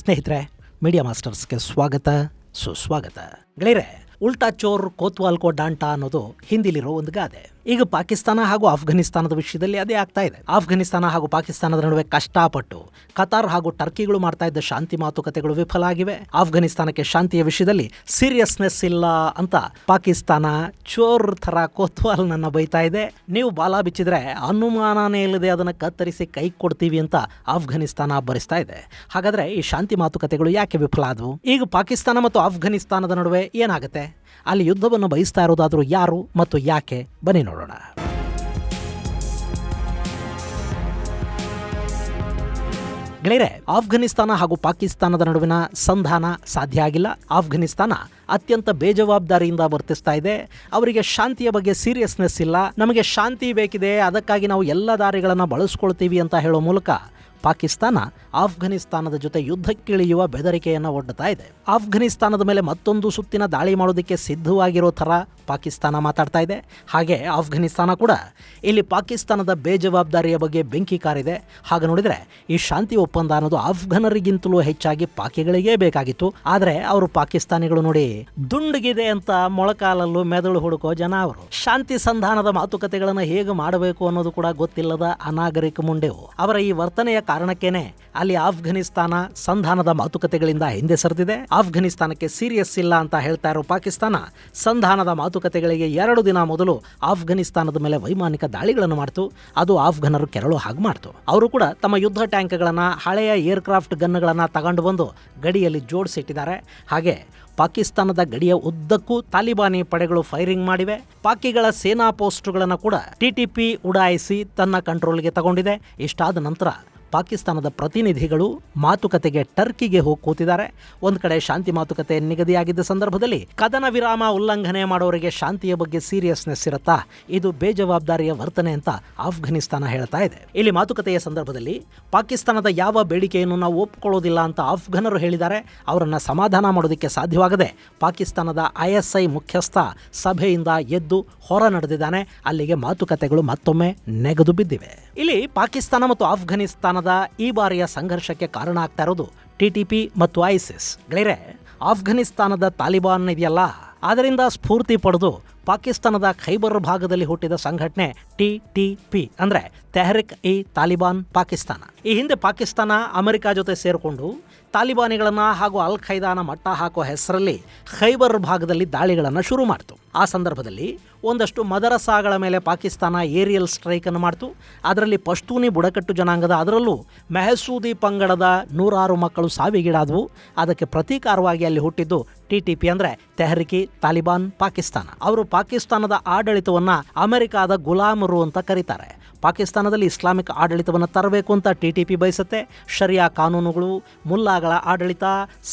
ಸ್ನೇಹಿತರೆ, ಮೀಡಿಯಾ ಮಾಸ್ಟರ್ಸ್ಗೆ ಸ್ವಾಗತ ಸುಸ್ವಾಗತ. ಗೆಳೆಯರೆ, ಉಲ್ಟಾ ಚೋರ್ ಕೋತ್ವಾಲ್ ಕೋ ಡಾಂಟಾ ಅನ್ನೋದು ಹಿಂದಿಲಿರೋ ಒಂದು ಗಾದೆ. ಈಗ ಪಾಕಿಸ್ತಾನ ಹಾಗೂ ಆಫ್ಘನಿಸ್ತಾನದ ವಿಷಯದಲ್ಲಿ ಅದೇ ಆಗ್ತಾ ಇದೆ. ಆಫ್ಘನಿಸ್ತಾನ ಹಾಗೂ ಪಾಕಿಸ್ತಾನದ ನಡುವೆ ಕಷ್ಟಪಟ್ಟು ಕತಾರ್ ಹಾಗೂ ಟರ್ಕಿಗಳು ಮಾಡ್ತಾ ಇದ್ದ ಶಾಂತಿ ಮಾತುಕತೆಗಳು ವಿಫಲ ಆಗಿವೆ. ಆಫ್ಘನಿಸ್ತಾನಕ್ಕೆ ಶಾಂತಿಯ ವಿಷಯದಲ್ಲಿ ಸೀರಿಯಸ್ನೆಸ್ ಇಲ್ಲ ಅಂತ ಪಾಕಿಸ್ತಾನ ಚೋರ್ ಥರ ಕೋತ್ವಾಲ್ ನನ್ನ ಬೈತಾ ಇದೆ. ನೀವು ಬಾಲ ಬಿಚ್ಚಿದ್ರೆ ಅನುಮಾನನೇ ಇಲ್ಲದೆ ಅದನ್ನು ಕತ್ತರಿಸಿ ಕೈ ಕೊಡ್ತೀವಿ ಅಂತ ಆಫ್ಘನಿಸ್ತಾನ ಬರಿಸ್ತಾ ಇದೆ. ಹಾಗಾದ್ರೆ ಈ ಶಾಂತಿ ಮಾತುಕತೆಗಳು ಯಾಕೆ ವಿಫಲ ಆದವು? ಈಗ ಪಾಕಿಸ್ತಾನ ಮತ್ತು ಆಫ್ಘನಿಸ್ತಾನದ ನಡುವೆ ಏನಾಗುತ್ತೆ? ಅಲ್ಲಿ ಯುದ್ಧವನ್ನು ಬಯಸ್ತಾ ಇರೋದಾದ್ರೂ ಯಾರು ಮತ್ತು ಯಾಕೆ? ಬನ್ನಿ ನೋಡೋಣ. ಗೆಳೆಯರೆ, ಆಫ್ಘನಿಸ್ತಾನ ಹಾಗೂ ಪಾಕಿಸ್ತಾನದ ನಡುವಿನ ಸಂಧಾನ ಸಾಧ್ಯ ಆಗಿಲ್ಲ. ಆಫ್ಘನಿಸ್ತಾನ ಅತ್ಯಂತ ಬೇಜವಾಬ್ದಾರಿಯಿಂದ ವರ್ತಿಸ್ತಾ ಇದೆ. ಅವರಿಗೆ ಶಾಂತಿಯ ಬಗ್ಗೆ ಸೀರಿಯಸ್ನೆಸ್ ಇಲ್ಲ. ನಮಗೆ ಶಾಂತಿ ಬೇಕಿದೆ, ಅದಕ್ಕಾಗಿ ನಾವು ಎಲ್ಲ ದಾರಿಗಳನ್ನು ಬಳಸ್ಕೊಳ್ತೀವಿ ಅಂತ ಹೇಳೋ ಮೂಲಕ ಪಾಕಿಸ್ತಾನ ಆಫ್ಘನಿಸ್ತಾನದ ಜೊತೆ ಯುದ್ಧಕ್ಕಿಳಿಯುವ ಬೆದರಿಕೆಯನ್ನು ಒಡ್ಡುತ್ತಾ ಇದೆ. ಆಫ್ಘನಿಸ್ತಾನದ ಮೇಲೆ ಮತ್ತೊಂದು ಸುತ್ತಿನ ದಾಳಿ ಮಾಡೋದಕ್ಕೆ ಸಿದ್ಧವಾಗಿರೋ ಥರ ಪಾಕಿಸ್ತಾನ ಮಾತಾಡ್ತಾ ಇದೆ. ಹಾಗೆ ಆಫ್ಘನಿಸ್ತಾನ ಕೂಡ ಇಲ್ಲಿ ಪಾಕಿಸ್ತಾನದ ಬೇಜವಾಬ್ದಾರಿಯ ಬಗ್ಗೆ ಬೆಂಕಿ ಕಾರಿದೆ. ಹಾಗೆ ನೋಡಿದರೆ ಈ ಶಾಂತಿ ಒಪ್ಪಂದ ಅನ್ನೋದು ಆಫ್ಘನರಿಗಿಂತಲೂ ಹೆಚ್ಚಾಗಿ ಪಾಕಿಗಳಿಗೇ ಬೇಕಾಗಿತ್ತು. ಆದರೆ ಅವರು ಪಾಕಿಸ್ತಾನಿಗಳು ನೋಡಿ ದುಂಡಗಿದೆ ಅಂತ ಮೊಳಕಾಲಲ್ಲೂ ಮೆದುಳು ಹುಡುಕೋ ಜನ ಅವರು. ಶಾಂತಿ ಸಂಧಾನದ ಮಾತುಕತೆಗಳನ್ನು ಹೇಗೆ ಮಾಡಬೇಕು ಅನ್ನೋದು ಕೂಡ ಗೊತ್ತಿಲ್ಲದ ಅನಾಗರಿಕ ಮುಂಡೆವು. ಅವರ ಈ ವರ್ತನೆಯ ಕಾರಣಕ್ಕೇನೆ ಅಲ್ಲಿ ಆಫ್ಘನಿಸ್ತಾನ ಸಂಧಾನದ ಮಾತುಕತೆಗಳಿಂದ ಹಿಂದೆ ಸರಿದಿದೆ. ಆಫ್ಘನಿಸ್ತಾನಕ್ಕೆ ಸೀರಿಯಸ್ ಇಲ್ಲ ಅಂತ ಹೇಳ್ತಾ ಇರೋ ಪಾಕಿಸ್ತಾನ ಸಂಧಾನದ ಮಾತುಕತೆಗಳಿಗೆ 2 ದಿನ ಮೊದಲು ಆಫ್ಘನಿಸ್ತಾನದ ಮೇಲೆ ವೈಮಾನಿಕ ದಾಳಿಗಳನ್ನು ಮಾಡ್ತು. ಅದು ಆಫ್ಘನರು ಕೆರಳು ಹಾಗೆ ಮಾಡ್ತು. ಅವರು ಕೂಡ ತಮ್ಮ ಯುದ್ಧ ಟ್ಯಾಂಕ್ಗಳನ್ನು, ಹಳೆಯ ಏರ್ಕ್ರಾಫ್ಟ್ ಗನ್ಗಳನ್ನು ತಗೊಂಡು ಬಂದು ಗಡಿಯಲ್ಲಿ ಜೋಡಿಸಿಟ್ಟಿದ್ದಾರೆ. ಹಾಗೆ ಪಾಕಿಸ್ತಾನದ ಗಡಿಯ ಉದ್ದಕ್ಕೂ ತಾಲಿಬಾನಿ ಪಡೆಗಳು ಫೈರಿಂಗ್ ಮಾಡಿವೆ. ಪಾಕಿಗಳ ಸೇನಾ ಪೋಸ್ಟ್ಗಳನ್ನು ಕೂಡ ಟಿಟಿಪಿ ಉಡಾಯಿಸಿ ತನ್ನ ಕಂಟ್ರೋಲ್ಗೆ ತಗೊಂಡಿದೆ. ಇಷ್ಟಾದ ನಂತರ ಪಾಕಿಸ್ತಾನದ ಪ್ರತಿನಿಧಿಗಳು ಮಾತುಕತೆಗೆ ಟರ್ಕಿಗೆ ಹೋಗಿ ಕೂತಿದ್ದಾರೆ. ಒಂದು ಕಡೆ ಶಾಂತಿ ಮಾತುಕತೆ ನಿಗದಿಯಾಗಿದ್ದ ಸಂದರ್ಭದಲ್ಲಿ ಕದನ ವಿರಾಮ ಉಲ್ಲಂಘನೆ ಮಾಡೋರಿಗೆ ಶಾಂತಿಯ ಬಗ್ಗೆ ಸೀರಿಯಸ್ನೆಸ್ ಇರುತ್ತಾ? ಇದು ಬೇಜವಾಬ್ದಾರಿಯ ವರ್ತನೆ ಅಂತ ಆಫ್ಘನಿಸ್ತಾನ ಹೇಳ್ತಾ ಇದೆ. ಇಲ್ಲಿ ಮಾತುಕತೆಯ ಸಂದರ್ಭದಲ್ಲಿ ಪಾಕಿಸ್ತಾನದ ಯಾವ ಬೇಡಿಕೆಯನ್ನು ನಾವು ಒಪ್ಕೊಳ್ಳೋದಿಲ್ಲ ಅಂತ ಆಫ್ಘನರು ಹೇಳಿದ್ದಾರೆ. ಅವರನ್ನು ಸಮಾಧಾನ ಮಾಡೋದಕ್ಕೆ ಸಾಧ್ಯವಾಗದೆ ಪಾಕಿಸ್ತಾನದ ISI ಮುಖ್ಯಸ್ಥ ಸಭೆಯಿಂದ ಎದ್ದು ಹೊರ ನಡೆದಿದ್ದಾನೆ. ಅಲ್ಲಿಗೆ ಮಾತುಕತೆಗಳು ಮತ್ತೊಮ್ಮೆ ನೆಗೆದು ಬಿದ್ದಿವೆ. ಇಲ್ಲಿ ಪಾಕಿಸ್ತಾನ ಮತ್ತು ಆಫ್ಘನಿಸ್ತಾನದ ಈ ಬಾರಿಯ ಸಂಘರ್ಷಕ್ಕೆ ಕಾರಣ ಆಗ್ತಾ ಇರೋದು TTP ಮತ್ತು ISIS. ಗೆಳೆಯರೆ, ಆಫ್ಘನಿಸ್ತಾನದ ತಾಲಿಬಾನ್ ಇದೆಯಲ್ಲ, ಅದರಿಂದ ಸ್ಫೂರ್ತಿ ಪಡೆದು ಪಾಕಿಸ್ತಾನದ ಖೈಬರ್ ಭಾಗದಲ್ಲಿ ಹುಟ್ಟಿದ ಸಂಘಟನೆ TTP ಅಂದರೆ ತೆಹರಿಕ್ ಇ ತಾಲಿಬಾನ್ ಪಾಕಿಸ್ತಾನ. ಈ ಹಿಂದೆ ಪಾಕಿಸ್ತಾನ ಅಮೆರಿಕ ಜೊತೆ ಸೇರಿಕೊಂಡು ತಾಲಿಬಾನಿಗಳನ್ನು ಹಾಗೂ ಅಲ್ ಖೈದಾನ ಮಟ್ಟ ಹಾಕೋ ಹೆಸರಲ್ಲಿ ಖೈಬರ್ ಭಾಗದಲ್ಲಿ ದಾಳಿಗಳನ್ನು ಶುರು ಮಾಡಿತು. ಆ ಸಂದರ್ಭದಲ್ಲಿ ಒಂದಷ್ಟು ಮದರಸಾಗಳ ಮೇಲೆ ಪಾಕಿಸ್ತಾನ ಏರಿಯಲ್ ಸ್ಟ್ರೈಕ್ ಅನ್ನು ಮಾಡಿತು. ಅದರಲ್ಲಿ ಪಶ್ತೂನಿ ಬುಡಕಟ್ಟು ಜನಾಂಗದ, ಅದರಲ್ಲೂ ಮೆಹಸೂದಿ ಪಂಗಡದ 106 ಮಕ್ಕಳು ಸಾವಿಗೀಡಾದವು. ಅದಕ್ಕೆ ಪ್ರತೀಕಾರವಾಗಿ ಅಲ್ಲಿ ಹುಟ್ಟಿದ್ದು TTP ಅಂದರೆ ತೆಹರಿಕಿ ತಾಲಿಬಾನ್ ಪಾಕಿಸ್ತಾನ. ಅವರು ಪಾಕಿಸ್ತಾನದ ಆಡಳಿತವನ್ನು ಅಮೆರಿಕಾದ ಗುಲಾಮರು ಅಂತ ಕರೀತಾರೆ. ಪಾಕಿಸ್ತಾನದಲ್ಲಿ ಇಸ್ಲಾಮಿಕ್ ಆಡಳಿತವನ್ನು ತರಬೇಕು ಅಂತ TTP ಬಯಸುತ್ತೆ. ಶರಿಯಾ ಕಾನೂನುಗಳು, ಮುಲ್ಲಾಗಳ ಆಡಳಿತ,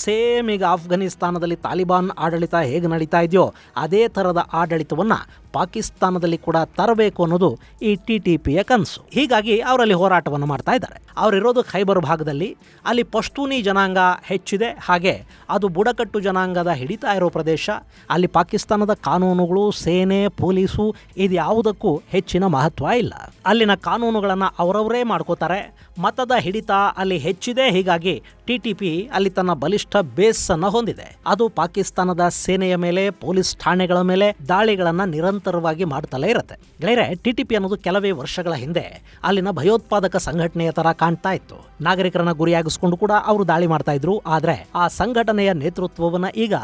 ಸೇಮ್ ಈಗ ಆಫ್ಘನಿಸ್ತಾನದಲ್ಲಿ ತಾಲಿಬಾನ್ ಆಡಳಿತ ಹೇಗೆ ನಡೀತಾ ಇದೆಯೋ ಅದೇ ಥರದ ಆಡಳಿತವನ್ನು ಪಾಕಿಸ್ತಾನದಲ್ಲಿ ಕೂಡ ತರಬೇಕು ಅನ್ನೋದು ಈ TTPಯ ಕನಸು. ಹೀಗಾಗಿ ಅವರಲ್ಲಿ ಹೋರಾಟವನ್ನು ಮಾಡ್ತಾ ಇದ್ದಾರೆ. ಅವರಿರೋದು ಖೈಬರ್ ಭಾಗದಲ್ಲಿ. ಅಲ್ಲಿ ಪಶ್ತೂನಿ ಜನಾಂಗ ಹೆಚ್ಚಿದೆ. ಹಾಗೆ ಅದು ಬುಡಕಟ್ಟು ಜನಾಂಗದ ಹಿಡಿತಾ ಇರೋ ಪ್ರದೇಶ. ಅಲ್ಲಿ ಪಾಕಿಸ್ತಾನದ ಕಾನೂನುಗಳು, ಸೇನೆ, ಪೊಲೀಸು ಇದ್ಯಾವುದಕ್ಕೂ ಹೆಚ್ಚಿನ ಮಹತ್ವ ಇಲ್ಲ. ಅಲ್ಲಿನ ಕಾನೂನುಗಳನ್ನು ಅವರವರೇ ಮಾಡ್ಕೋತಾರೆ. ಮತದ ಹಿಡಿತ ಅಲ್ಲಿ ಹೆಚ್ಚಿದೆ. ಹೀಗಾಗಿ TTP ಅಲ್ಲಿ ತನ್ನ ಬಲಿಷ್ಠ ಬೇಸ್ ಅನ್ನು ಹೊಂದಿದೆ. ಅದು ಪಾಕಿಸ್ತಾನದ ಸೇನೆಯ ಮೇಲೆ, ಪೊಲೀಸ್ ಠಾಣೆಗಳ ಮೇಲೆ ದಾಳಿಗಳನ್ನು ನಿರಂತರವಾಗಿ ಮಾಡ್ತಲೇ ಇರುತ್ತೆ. ಗೆಳೆಯರೆ, TTP ಅನ್ನೋದು ಕೆಲವೇ ವರ್ಷಗಳ ಹಿಂದೆ ಅಲ್ಲಿನ ಭಯೋತ್ಪಾದಕ ಸಂಘಟನೆಯ ತರ ಕಾಣ್ತಾ ಇತ್ತು. ನಾಗರಿಕರನ್ನ ಗುರಿಯಾಗಿಸಿಕೊಂಡು ಕೂಡ ಅವರು ದಾಳಿ ಮಾಡ್ತಾ ಇದ್ರು. ಆದ್ರೆ ಆ ಸಂಘಟನೆಯ ನೇತೃತ್ವವನ್ನ ಈಗ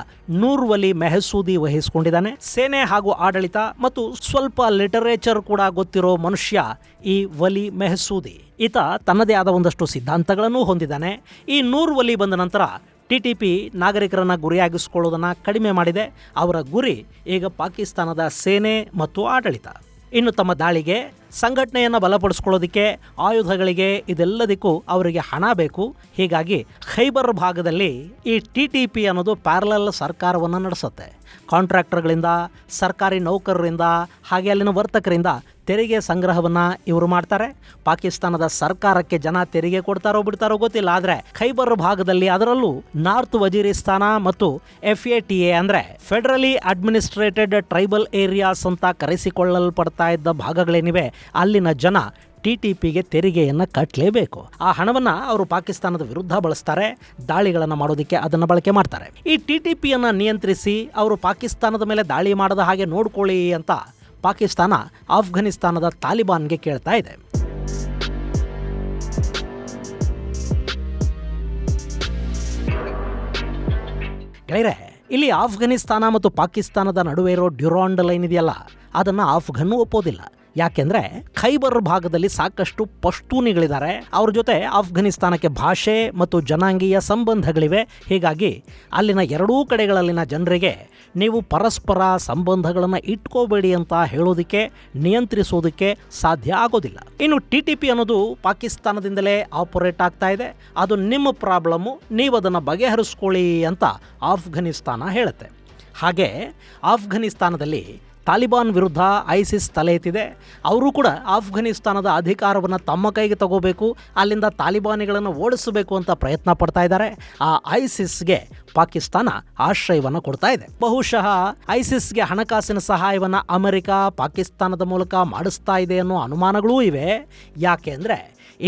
ನೂರ್ ವಲಿ ಮೆಹಸೂದಿ ವಹಿಸಿಕೊಂಡಿದ್ದಾನೆ. ಸೇನೆ ಹಾಗೂ ಆಡಳಿತ ಮತ್ತು ಸ್ವಲ್ಪ ಲಿಟರೇಚರ್ ಕೂಡ ಗೊತ್ತಿರೋ ಮನುಷ್ಯ ಈ ವಲಿ ಮೆಹಸೂದಿ. ಈತ ತನ್ನದೇ ಆದ ಒಂದಷ್ಟು ಸಿದ್ಧಾಂತಗಳನ್ನು ಹೊಂದಿದ್ದಾನೆ. ಈ ನೂರ್ ವಲಿ ಬಂದ ನಂತರ TTP ನಾಗರಿಕರನ್ನ ಗುರಿಯಾಗಿಸಿಕೊಳ್ಳೋದನ್ನು ಕಡಿಮೆ ಮಾಡಿದೆ. ಅವರ ಗುರಿ ಈಗ ಪಾಕಿಸ್ತಾನದ ಸೇನೆ ಮತ್ತು ಆಡಳಿತ. ಇನ್ನು ತಮ್ಮ ದಾಳಿಗೆ, ಸಂಘಟನೆಯನ್ನು ಬಲಪಡಿಸ್ಕೊಳ್ಳೋದಕ್ಕೆ, ಆಯುಧಗಳಿಗೆ, ಇದೆಲ್ಲದಕ್ಕೂ ಅವರಿಗೆ ಹಣ ಬೇಕು. ಹೀಗಾಗಿ ಖೈಬರ್ ಭಾಗದಲ್ಲಿ ಈ TTP ಅನ್ನೋದು ಪ್ಯಾರಲಲ್ ಸರ್ಕಾರವನ್ನು ನಡೆಸುತ್ತೆ. ಕಾಂಟ್ರಾಕ್ಟರ್ಗಳಿಂದ, ಸರ್ಕಾರಿ ನೌಕರರಿಂದ, ಹಾಗೆ ಅಲ್ಲಿನ ವರ್ತಕರಿಂದ ತೆರಿಗೆ ಸಂಗ್ರಹವನ್ನು ಇವರು ಮಾಡ್ತಾರೆ. ಪಾಕಿಸ್ತಾನದ ಸರ್ಕಾರಕ್ಕೆ ಜನ ತೆರಿಗೆ ಕೊಡ್ತಾರೋ ಬಿಡ್ತಾರೋ ಗೊತ್ತಿಲ್ಲ. ಆದರೆ ಖೈಬರ್ ಭಾಗದಲ್ಲಿ, ಅದರಲ್ಲೂ ನಾರ್ತ್ ವಜೀರಿಸ್ತಾನ ಮತ್ತು FATA ಅಂದರೆ ಫೆಡರಲಿ ಅಡ್ಮಿನಿಸ್ಟ್ರೇಟೆಡ್ ಟ್ರೈಬಲ್ ಏರಿಯಾಸ್ ಅಂತ ಕರೆಸಿಕೊಳ್ಳಲ್ಪಡ್ತಾ ಇದ್ದ ಭಾಗಗಳೇನಿವೆ, ಅಲ್ಲಿನ ಜನ TTPಗೆ ತೆರಿಗೆಯನ್ನು ಕಟ್ಟಲೇಬೇಕು. ಆ ಹಣವನ್ನು ಅವರು ಪಾಕಿಸ್ತಾನದ ವಿರುದ್ಧ ಬಳಸ್ತಾರೆ, ದಾಳಿಗಳನ್ನು ಮಾಡೋದಕ್ಕೆ ಅದನ್ನು ಬಳಕೆ ಮಾಡ್ತಾರೆ. ಈ TTPಯನ್ನು ನಿಯಂತ್ರಿಸಿ ಅವರು ಪಾಕಿಸ್ತಾನದ ಮೇಲೆ ದಾಳಿ ಮಾಡದ ಹಾಗೆ ನೋಡ್ಕೊಳ್ಳಿ ಅಂತ ಪಾಕಿಸ್ತಾನ ಆಫ್ಘನಿಸ್ತಾನದ ತಾಲಿಬಾನ್ಗೆ ಕೇಳ್ತಾ ಇದೆ. ಗೆಳೆಯರೆ, ಇಲ್ಲಿ ಆಫ್ಘನಿಸ್ತಾನ ಮತ್ತು ಪಾಕಿಸ್ತಾನದ ನಡುವೆ ಇರೋ ಡ್ಯುರಾಂಡ್ ಲೈನ್ ಇದೆಯಲ್ಲ, ಅದನ್ನು ಆಫ್ಘನ್ ಒಪ್ಪೋದಿಲ್ಲ. ಯಾಕೆಂದರೆ ಖೈಬರ್ ಭಾಗದಲ್ಲಿ ಸಾಕಷ್ಟು ಪಶ್ತೂನಿಗಳಿದ್ದಾರೆ. ಅವ್ರ ಜೊತೆ ಆಫ್ಘನಿಸ್ತಾನಕ್ಕೆ ಭಾಷೆ ಮತ್ತು ಜನಾಂಗೀಯ ಸಂಬಂಧಗಳಿವೆ. ಹೀಗಾಗಿ ಅಲ್ಲಿನ ಎರಡೂ ಕಡೆಗಳಲ್ಲಿನ ಜನರಿಗೆ ನೀವು ಪರಸ್ಪರ ಸಂಬಂಧಗಳನ್ನು ಇಟ್ಕೋಬೇಡಿ ಅಂತ ಹೇಳೋದಕ್ಕೆ, ನಿಯಂತ್ರಿಸೋದಕ್ಕೆ ಸಾಧ್ಯ ಆಗೋದಿಲ್ಲ. ಇನ್ನು TTP ಅನ್ನೋದು ಪಾಕಿಸ್ತಾನದಿಂದಲೇ ಆಪರೇಟ್ ಆಗ್ತಾ ಇದೆ. ಅದು ನಿಮ್ಮ ಪ್ರಾಬ್ಲಮ್ಮು, ನೀವು ಅದನ್ನು ಬಗೆಹರಿಸ್ಕೊಳ್ಳಿ ಅಂತ ಆಫ್ಘನಿಸ್ತಾನ ಹೇಳುತ್ತೆ. ಹಾಗೆ ಆಫ್ಘನಿಸ್ತಾನದಲ್ಲಿ ತಾಲಿಬಾನ್ ವಿರುದ್ಧ ಐಸಿಸ್ ತಲೆ ಎತ್ತಿದೆ. ಅವರು ಕೂಡ ಆಫ್ಘನಿಸ್ತಾನದ ಅಧಿಕಾರವನ್ನು ತಮ್ಮ ಕೈಗೆ ತಗೋಬೇಕು, ಅಲ್ಲಿಂದ ತಾಲಿಬಾನಿಗಳನ್ನು ಓಡಿಸಬೇಕು ಅಂತ ಪ್ರಯತ್ನ ಪಡ್ತಾ ಇದ್ದಾರೆ. ಆ ಐಸಿಸ್ಗೆ ಪಾಕಿಸ್ತಾನ ಆಶ್ರಯವನ್ನು ಕೊಡ್ತಾ ಇದೆ. ಬಹುಶಃ ಐಸಿಸ್ಗೆ ಹಣಕಾಸಿನ ಸಹಾಯವನ್ನು ಅಮೆರಿಕ ಪಾಕಿಸ್ತಾನದ ಮೂಲಕ ಮಾಡಿಸ್ತಾ ಇದೆ ಅನ್ನೋ ಅನುಮಾನಗಳೂ ಇವೆ. ಯಾಕೆ ಅಂದರೆ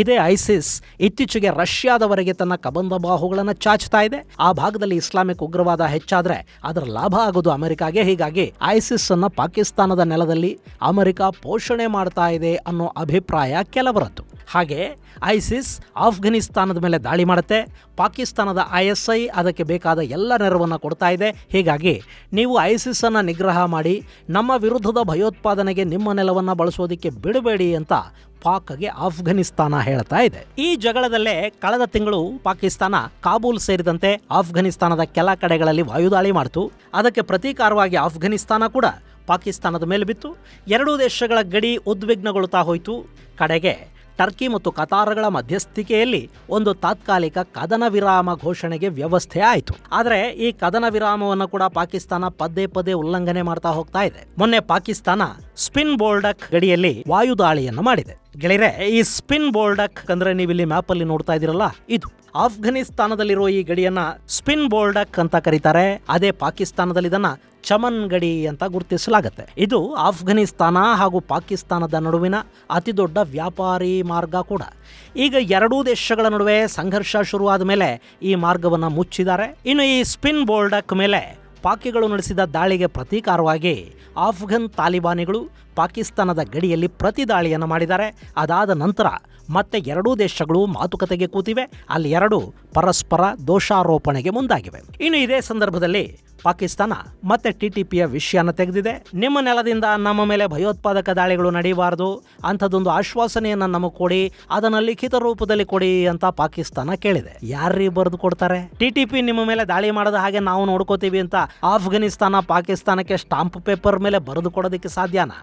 ಇದೇ ಐಸಿಸ್ ಇತ್ತೀಚೆಗೆ ರಷ್ಯಾದವರೆಗೆ ತನ್ನ ಕಬಂಧ ಬಾಹುಗಳನ್ನು ಚಾಚ್ತಾ ಇದೆ. ಆ ಭಾಗದಲ್ಲಿ ಇಸ್ಲಾಮಿಕ್ ಉಗ್ರವಾದ ಹೆಚ್ಚಾದರೆ ಅದರ ಲಾಭ ಆಗೋದು ಅಮೆರಿಕಾಗೆ. ಹೀಗಾಗಿ ಐಸಿಸ್ ಅನ್ನು ಪಾಕಿಸ್ತಾನದ ನೆಲದಲ್ಲಿ ಅಮೆರಿಕ ಪೋಷಣೆ ಮಾಡ್ತಾ ಇದೆ ಅನ್ನೋ ಅಭಿಪ್ರಾಯ ಕೆಲವರದ್ದು. ಹಾಗೆ ಐಸಿಸ್ ಆಫ್ಘನಿಸ್ತಾನದ ಮೇಲೆ ದಾಳಿ ಮಾಡುತ್ತೆ. ಪಾಕಿಸ್ತಾನದ ISI ಅದಕ್ಕೆ ಬೇಕಾದ ಎಲ್ಲ ನೆರವನ್ನು ಕೊಡ್ತಾ ಇದೆ. ಹೀಗಾಗಿ ನೀವು ಐಸಿಸ್ ಅನ್ನು ನಿಗ್ರಹ ಮಾಡಿ ನಮ್ಮ ವಿರುದ್ಧದ ಭಯೋತ್ಪಾದನೆಗೆ ನಿಮ್ಮ ನೆಲವನ್ನು ಬಳಸೋದಕ್ಕೆ ಬಿಡಬೇಡಿ ಅಂತ ಪಾಕ್ಗೆ ಆಫ್ಘನಿಸ್ತಾನ ಹೇಳ್ತಾ ಇದೆ. ಈ ಜಗಳದಲ್ಲೇ ಕಳೆದ ತಿಂಗಳು ಪಾಕಿಸ್ತಾನ ಕಾಬೂಲ್ ಸೇರಿದಂತೆ ಆಫ್ಘನಿಸ್ತಾನದ ಕೆಲ ಕಡೆಗಳಲ್ಲಿ ವಾಯುದಾಳಿ ಮಾಡಿತು. ಅದಕ್ಕೆ ಪ್ರತೀಕಾರವಾಗಿ ಆಫ್ಘನಿಸ್ತಾನ ಕೂಡ ಪಾಕಿಸ್ತಾನದ ಮೇಲೆ ಬಿತ್ತು. ಎರಡೂ ದೇಶಗಳ ಗಡಿ ಉದ್ವಿಗ್ನಗೊಳ್ತಾ ಹೋಯಿತು. ಕಡೆಗೆ ಟರ್ಕಿ ಮತ್ತು ಕತಾರ್ಗಳ ಮಧ್ಯಸ್ಥಿಕೆಯಲ್ಲಿ ಒಂದು ತಾತ್ಕಾಲಿಕ ಕದನ ವಿರಾಮ ಘೋಷಣೆಗೆ ವ್ಯವಸ್ಥೆ ಆಯಿತು. ಆದರೆ ಈ ಕದನ ವಿರಾಮವನ್ನು ಕೂಡ ಪಾಕಿಸ್ತಾನ ಪದೇ ಉಲ್ಲಂಘನೆ ಮಾಡ್ತಾ ಹೋಗ್ತಾ ಇದೆ. ಮೊನ್ನೆ ಪಾಕಿಸ್ತಾನ ಸ್ಪಿನ್ ಬೋಲ್ಡಕ್ ಗಡಿಯಲ್ಲಿ ವಾಯುದಾಳಿಯನ್ನು ಮಾಡಿದೆ. ಗೆಳೆಯರೆ, ಈ ಸ್ಪಿನ್ ಬೋಲ್ಡಕ್ ಅಂದ್ರೆ ನೀವಿಲ್ಲಿ ಮ್ಯಾಪ್ ಅಲ್ಲಿ ನೋಡ್ತಾ ಇದ್ದೀರಲ್ಲ, ಇದು ಆಫ್ಘನಿಸ್ತಾನದಲ್ಲಿರೋ ಈ ಗಡಿಯನ್ನ ಸ್ಪಿನ್ ಬೋಲ್ಡಕ್ ಅಂತ ಕರೀತಾರೆ. ಅದೇ ಪಾಕಿಸ್ತಾನದಲ್ಲಿ ಇದನ್ನ ಚಮನ್ ಗಡಿ ಅಂತ ಗುರುತಿಸಲಾಗುತ್ತೆ. ಇದು ಆಫ್ಘನಿಸ್ತಾನ ಹಾಗೂ ಪಾಕಿಸ್ತಾನದ ನಡುವಿನ ಅತಿ ದೊಡ್ಡ ವ್ಯಾಪಾರಿ ಮಾರ್ಗ ಕೂಡ. ಈಗ ಎರಡೂ ದೇಶಗಳ ನಡುವೆ ಸಂಘರ್ಷ ಶುರುವಾದ ಮೇಲೆ ಈ ಮಾರ್ಗವನ್ನು ಮುಚ್ಚಿದ್ದಾರೆ. ಇನ್ನು ಈ ಸ್ಪಿನ್ ಬೋಲ್ಡಕ್ ಮೇಲೆ ಪಾಕಿಗಳು ನಡೆಸಿದ ದಾಳಿಗೆ ಪ್ರತೀಕಾರವಾಗಿ ಆಫ್ಘನ್ ತಾಲಿಬಾನಿಗಳು ಪಾಕಿಸ್ತಾನದ ಗಡಿಯಲ್ಲಿ ಪ್ರತಿ ದಾಳಿಯನ್ನು ಮಾಡಿದ್ದಾರೆ. ಅದಾದ ನಂತರ ಮತ್ತೆ ಎರಡೂ ದೇಶಗಳು ಮಾತುಕತೆಗೆ ಕೂತಿವೆ. ಅಲ್ಲಿ ಎರಡು ಪರಸ್ಪರ ದೋಷಾರೋಪಣೆಗೆ ಮುಂದಾಗಿವೆ. ಇನ್ನು ಇದೇ ಸಂದರ್ಭದಲ್ಲಿ ಪಾಕಿಸ್ತಾನ ಮತ್ತೆ TTPಯ ವಿಷಯನ ತೆಗೆದಿದೆ. ನಿಮ್ಮ ನೆಲದಿಂದ ನಮ್ಮ ಮೇಲೆ ಭಯೋತ್ಪಾದಕ ದಾಳಿಗಳು ನಡೆಯಬಾರದು, ಅಂಥದ್ದೊಂದು ಆಶ್ವಾಸನೆಯನ್ನು ನಮಗೆ ಕೊಡಿ, ಅದನ್ನು ಲಿಖಿತ ರೂಪದಲ್ಲಿ ಕೊಡಿ ಅಂತ ಪಾಕಿಸ್ತಾನ ಕೇಳಿದೆ. ಯಾರೀ ಬರೆದು ಕೊಡ್ತಾರೆ? TTP ನಿಮ್ಮ ಮೇಲೆ ದಾಳಿ ಮಾಡದ ಹಾಗೆ ನಾವು ನೋಡ್ಕೋತೀವಿ ಅಂತ ಆಫ್ಘನಿಸ್ತಾನ ಪಾಕಿಸ್ತಾನಕ್ಕೆ ಸ್ಟಾಂಪ್ ಪೇಪರ್ ಮೇಲೆ ಬರೆದು ಕೊಡೋದಕ್ಕೆ ಸಾಧ್ಯನಾ?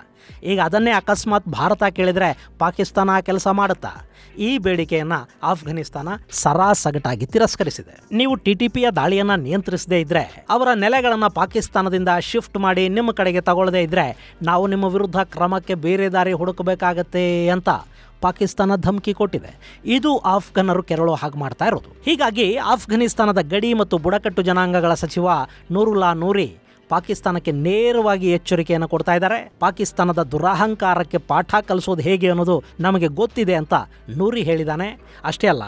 ಈಗ ಅದನ್ನೇ ಅಕಸ್ಮಾತ್ ಭಾರತ ಕೇಳಿದರೆ ಪಾಕಿಸ್ತಾನ ಕೆಲಸ ಮಾಡುತ್ತಾ? ಈ ಬೇಡಿಕೆಯನ್ನು ಆಫ್ಘನಿಸ್ತಾನ ಸರಾಸಗಟಾಗಿ ತಿರಸ್ಕರಿಸಿದೆ. ನೀವು TTPಯ ದಾಳಿಯನ್ನು ನಿಯಂತ್ರಿಸದೇ ಇದ್ರೆ, ಅವರ ನೆಲೆಗಳನ್ನು ಪಾಕಿಸ್ತಾನದಿಂದ ಶಿಫ್ಟ್ ಮಾಡಿ ನಿಮ್ಮ ಕಡೆಗೆ ತಗೊಳ್ಳದೇ ಇದ್ರೆ, ನಾವು ನಿಮ್ಮ ವಿರುದ್ಧ ಕ್ರಮಕ್ಕೆ ಬೇರೆ ದಾರಿ ಹುಡುಕಬೇಕಾಗತ್ತೆ ಅಂತ ಪಾಕಿಸ್ತಾನ ಧಮಕಿ ಕೊಟ್ಟಿದೆ. ಇದು ಆಫ್ಘನರು ಕೆರಳೋ ಹಾಗೆ ಮಾಡ್ತಾ ಇರೋದು. ಹೀಗಾಗಿ ಆಫ್ಘನಿಸ್ತಾನದ ಗಡಿ ಮತ್ತು ಬುಡಕಟ್ಟು ಜನಾಂಗಗಳ ಸಚಿವ ನೂರುಲ್ಲಾ ನೂರಿ ಪಾಕಿಸ್ತಾನಕ್ಕೆ ನೇರವಾಗಿ ಎಚ್ಚರಿಕೆಯನ್ನು ಕೊಡ್ತಾ ಇದ್ದಾರೆ. ಪಾಕಿಸ್ತಾನದ ದುರಹಂಕಾರಕ್ಕೆ ಪಾಠ ಕಲಿಸೋದು ಹೇಗೆ ಅನ್ನೋದು ನಮಗೆ ಗೊತ್ತಿದೆ ಅಂತ ನೂರಿ ಹೇಳಿದ್ದಾನೆ. ಅಷ್ಟೇ ಅಲ್ಲ,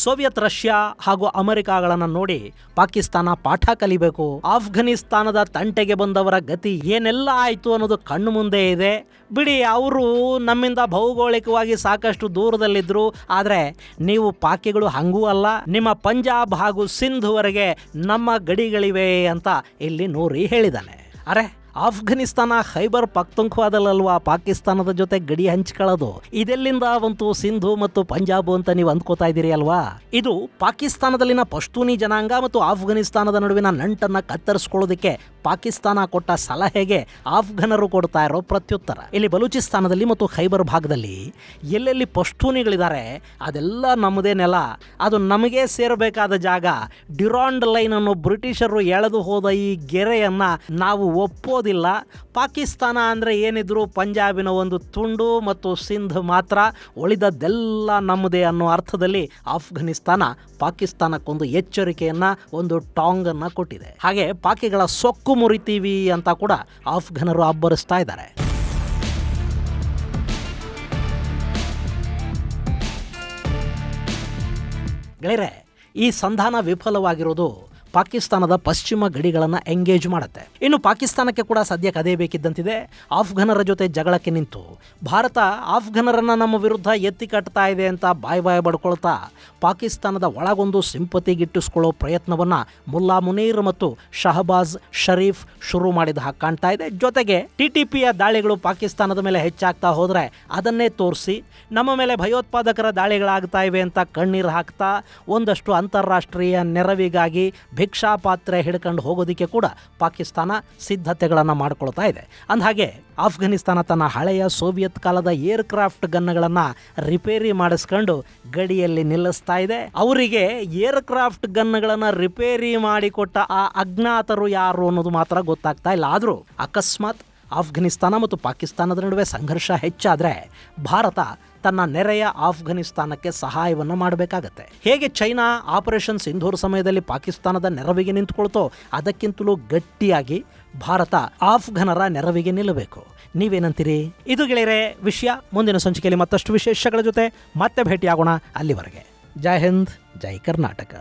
ಸೋವಿಯತ್ ರಷ್ಯಾ ಹಾಗೂ ಅಮೆರಿಕಾಗಳನ್ನು ನೋಡಿ ಪಾಕಿಸ್ತಾನ ಪಾಠ ಕಲಿಬೇಕು. ಆಫ್ಘನಿಸ್ತಾನದ ತಂಟೆಗೆ ಬಂದವರ ಗತಿ ಏನೆಲ್ಲ ಆಯಿತು ಅನ್ನೋದು ಕಣ್ಣು ಮುಂದೆ ಇದೆ. ಬಿಡಿ, ಅವರು ನಮ್ಮಿಂದ ಭೌಗೋಳಿಕವಾಗಿ ಸಾಕಷ್ಟು ದೂರದಲ್ಲಿದ್ದರು, ಆದರೆ ನೀವು ಪಾಕಿಗಳು ಹಂಗೂ ಅಲ್ಲ, ನಿಮ್ಮ ಪಂಜಾಬ್ ಹಾಗೂ ಸಿಂಧ್ವರೆಗೆ ನಮ್ಮ ಗಡಿಗಳಿವೆ ಅಂತ ಇಲ್ಲಿ ನೂರಿ ಹೇಳಿದ್ದಾನೆ. ಅರೆ, ಆಫ್ಘನಿಸ್ತಾನ ಖೈಬರ್ ಪಖ್ತೂನ್ಖ್ವಾದಲ್ಲಲ್ವಾ ಪಾಕಿಸ್ತಾನದ ಜೊತೆ ಗಡಿ ಹಂಚ್ಕೊಳ್ಳೋದು? ಇದೆಲ್ಲಿಂದ ಬಂತು ಸಿಂಧು ಮತ್ತು ಪಂಜಾಬ್ ಅಂತ ನೀವು ಅಂದ್ಕೋತಾ ಇದ್ದೀರಿ ಅಲ್ವಾ? ಇದು ಪಾಕಿಸ್ತಾನದಲ್ಲಿನ ಪಶ್ತೂನಿ ಜನಾಂಗ ಮತ್ತು ಆಫ್ಘನಿಸ್ತಾನದ ನಡುವಿನ ನಂಟನ್ನು ಕತ್ತರಿಸ್ಕೊಳ್ಳೋದಕ್ಕೆ ಪಾಕಿಸ್ತಾನ ಕೊಟ್ಟ ಸಲಹೆಗೆ ಆಫ್ಘನರು ಕೊಡ್ತಾ ಇರೋ ಪ್ರತ್ಯುತ್ತರ. ಇಲ್ಲಿ ಬಲೂಚಿಸ್ತಾನದಲ್ಲಿ ಮತ್ತು ಖೈಬರ್ ಭಾಗದಲ್ಲಿ ಎಲ್ಲೆಲ್ಲಿ ಪಶ್ತೂನಿಗಳಿದ್ದಾರೆ ಅದೆಲ್ಲ ನಮ್ಮದೇ ನೆಲ, ಅದು ನಮಗೆ ಸೇರಬೇಕಾದ ಜಾಗ. ಡ್ಯುರಾಂಡ್ ಲೈನ್ ಅನ್ನು ಬ್ರಿಟಿಷರು ಎಳೆದು ಹೋದ ಈ ಗೆರೆಯನ್ನ ನಾವು ಒಪ್ಪೋದಿಲ್ಲ. ಪಾಕಿಸ್ತಾನ ಅಂದರೆ ಏನಿದ್ರು ಪಂಜಾಬಿನ ಒಂದು ತುಂಡು ಮತ್ತು ಸಿಂಧ್ ಮಾತ್ರ, ಉಳಿದದ್ದೆಲ್ಲ ನಮ್ಮದೇ ಅನ್ನೋ ಅರ್ಥದಲ್ಲಿ ಆಫ್ಘನಿಸ್ತಾನ ಪಾಕಿಸ್ತಾನಕ್ಕೊಂದು ಎಚ್ಚರಿಕೆಯನ್ನ, ಒಂದು ಟಾಂಗ್ ಅನ್ನ ಕೊಟ್ಟಿದೆ. ಹಾಗೆ ಪಾಕಿಗಳ ಸೊಕ್ಕು ಮುರಿತೀವಿ ಅಂತ ಕೂಡ ಆಫ್ಘನರು ಅಬ್ಬರಿಸ್ತಾ ಇದ್ದಾರೆ. ಗೆಳೆಯರೆ, ಈ ಸಂಧಾನ ವಿಫಲವಾಗಿರೋದು ಪಾಕಿಸ್ತಾನದ ಪಶ್ಚಿಮ ಗಡಿಗಳನ್ನು ಎಂಗೇಜ್ ಮಾಡುತ್ತೆ. ಇನ್ನು ಪಾಕಿಸ್ತಾನಕ್ಕೆ ಕೂಡ ಸದ್ಯಕ್ಕೆ ಅದೇ ಬೇಕಿದ್ದಂತಿದೆ. ಆಫ್ಘನರ ಜೊತೆ ಜಗಳಕ್ಕೆ ನಿಂತು ಭಾರತ ಆಫ್ಘನರನ್ನು ನಮ್ಮ ವಿರುದ್ಧ ಎತ್ತಿ ಕಟ್ತಾ ಇದೆ ಅಂತ ಬಾಯಿ ಬಡ್ಕೊಳ್ತಾ ಪಾಕಿಸ್ತಾನದ ಒಳಗೊಂದು ಸಿಂಪತಿಗಿಟ್ಟಿಸ್ಕೊಳ್ಳೋ ಪ್ರಯತ್ನವನ್ನು ಮುಲ್ಲಾ ಮುನೀರ್ ಮತ್ತು ಶಹಬಾಜ್ ಶರೀಫ್ ಶುರು ಮಾಡಿದ ಹಾಗೆ ಕಾಣ್ತಾ ಇದೆ. ಜೊತೆಗೆ TTPಯ ದಾಳಿಗಳು ಪಾಕಿಸ್ತಾನದ ಮೇಲೆ ಹೆಚ್ಚಾಗ್ತಾ ಹೋದರೆ ಅದನ್ನೇ ತೋರಿಸಿ ನಮ್ಮ ಮೇಲೆ ಭಯೋತ್ಪಾದಕರ ದಾಳಿಗಳಾಗ್ತಾ ಇವೆ ಅಂತ ಕಣ್ಣೀರು ಹಾಕ್ತಾ ಒಂದಷ್ಟು ಅಂತಾರಾಷ್ಟ್ರೀಯ ನೆರವಿಗಾಗಿ ಭಿಕ್ಷಾ ಪಾತ್ರೆ ಹಿಡ್ಕೊಂಡು ಹೋಗೋದಕ್ಕೆ ಕೂಡ ಪಾಕಿಸ್ತಾನ ಸಿದ್ಧತೆಗಳನ್ನು ಮಾಡಿಕೊಳ್ತಾ ಇದೆ. ಅಂದಹಾಗೆ ಆಫ್ಘನಿಸ್ತಾನ ತನ್ನ ಹಳೆಯ ಸೋವಿಯತ್ ಕಾಲದ ಏರ್ಕ್ರಾಫ್ಟ್ ಗನ್ಗಳನ್ನು ರಿಪೇರಿ ಮಾಡಿಸ್ಕೊಂಡು ಗಡಿಯಲ್ಲಿ ನಿಲ್ಲಿಸ್ತಾ ಇದೆ. ಅವರಿಗೆ ಏರ್ಕ್ರಾಫ್ಟ್ ಗನ್ಗಳನ್ನು ರಿಪೇರಿ ಮಾಡಿಕೊಟ್ಟ ಆ ಅಜ್ಞಾತರು ಯಾರು ಅನ್ನೋದು ಮಾತ್ರ ಗೊತ್ತಾಗ್ತಾ ಇಲ್ಲ. ಆದರೂ ಅಕಸ್ಮಾತ್ ಆಫ್ಘನಿಸ್ತಾನ ಮತ್ತು ಪಾಕಿಸ್ತಾನದ ನಡುವೆ ಸಂಘರ್ಷ ಹೆಚ್ಚಾದರೆ ಭಾರತ ತನ್ನ ನೆರೆಯ ಆಫ್ಘನಿಸ್ತಾನಕ್ಕೆ ಸಹಾಯವನ್ನು ಮಾಡಬೇಕಾಗತ್ತೆ. ಹೇಗೆ ಚೈನಾ ಆಪರೇಷನ್ ಸಿಂಧೂರ್ ಸಮಯದಲ್ಲಿ ಪಾಕಿಸ್ತಾನದ ನೆರವಿಗೆ ನಿಂತುಕೊಳ್ತೋ ಅದಕ್ಕಿಂತಲೂ ಗಟ್ಟಿಯಾಗಿ ಭಾರತ ಆಫ್ಘನರ ನೆರವಿಗೆ ನಿಲ್ಲಬೇಕು. ನೀವೇನಂತೀರಿ? ಇದು ಗೆಳೆಯರೆ ವಿಷಯ. ಮುಂದಿನ ಸಂಚಿಕೆಯಲ್ಲಿ ಮತ್ತಷ್ಟು ವಿಶೇಷಗಳ ಜೊತೆ ಮತ್ತೆ ಭೇಟಿಯಾಗೋಣ. ಅಲ್ಲಿವರೆಗೆ ಜೈ ಹಿಂದ್, ಜೈ ಕರ್ನಾಟಕ.